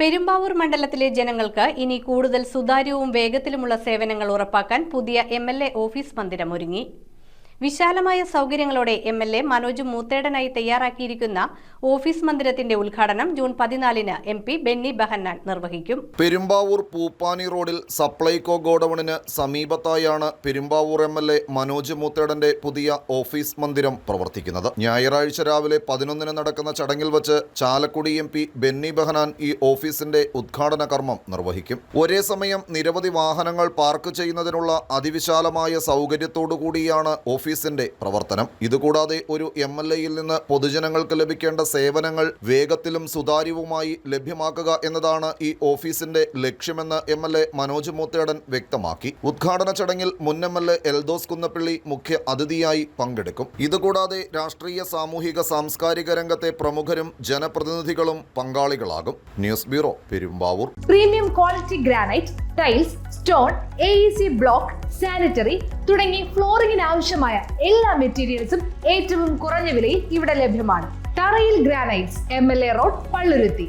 പെരുമ്പാവൂർ മണ്ഡലത്തിലെ ജനങ്ങൾക്ക് ഇനി കൂടുതൽ സുതാര്യവും വേഗത്തിലുമുള്ള സേവനങ്ങൾ ഉറപ്പാക്കാൻ പുതിയ MLA ഓഫീസ് മന്ദിരം ഒരുങ്ങി. വിശാലമായ സൗകര്യങ്ങളോടെ MLA മനോജ് മൂത്തേടനായി തയ്യാറാക്കിയിരിക്കുന്ന ഓഫീസ് മന്ദിരത്തിന്റെ ഉദ്ഘാടനം ജൂൺ 14-ന് MP ബെന്നി ബെഹന്നാൻ നിർവഹിക്കും. പെരുമ്പാവൂർ പൂപ്പാനി റോഡിൽ സപ്ലൈകോ ഗോഡൌണിന് സമീപത്തായാണ് പെരുമ്പാവൂർ MLA മനോജ് മൂത്തേടന്റെ പുതിയ ഓഫീസ് മന്ദിരം പ്രവർത്തിക്കുന്നത്. ഞായറാഴ്ച രാവിലെ 11-ന് നടക്കുന്ന ചടങ്ങിൽ വച്ച് ചാലക്കുടി MP ബെന്നി ബെഹന്നാൻ ഈ ഓഫീസിന്റെ ഉദ്ഘാടന കർമ്മം നിർവഹിക്കും. ഒരേ സമയം നിരവധി വാഹനങ്ങൾ പാർക്ക് ചെയ്യുന്നതിനുള്ള അതിവിശാലമായ സൗകര്യത്തോടുകൂടിയാണ് ഓഫീസിന്റെ പ്രവർത്തനം. ഇതുകൂടാതെ ഒരു MLAയിൽ നിന്ന് പൊതുജനങ്ങൾക്ക് ലഭിക്കേണ്ട സേവനങ്ങൾ വേഗത്തിലും സുതാര്യവുമായി ലഭ്യമാക്കുക എന്നതാണ് ഈ ഓഫീസിന്റെ ലക്ഷ്യമെന്ന് MLA മനോജ് മൂത്തേടൻ വ്യക്തമാക്കി. ഉദ്ഘാടന ചടങ്ങിൽ മുൻ MLA എൽദോസ് കുന്നപ്പിള്ളി മുഖ്യ അതിഥിയായി പങ്കെടുക്കും. ഇതുകൂടാതെ രാഷ്ട്രീയ, സാമൂഹിക, സാംസ്കാരിക രംഗത്തെ പ്രമുഖരും ജനപ്രതിനിധികളും പങ്കാളികളാകും. News bureau, Perumbavoor. Premium quality granite, tiles, stone, AEC block, sanitary തുടങ്ങി ഫ്ലോറിംഗിന് ആവശ്യമായ എല്ലാ മെറ്റീരിയൽസും ഏറ്റവും കുറഞ്ഞ വിലയിൽ ഇവിടെ ലഭ്യമാണ്. തറയിൽ ഗ്രാനൈറ്റ്സ്, MLA റോഡ്, പള്ളുരുത്തി.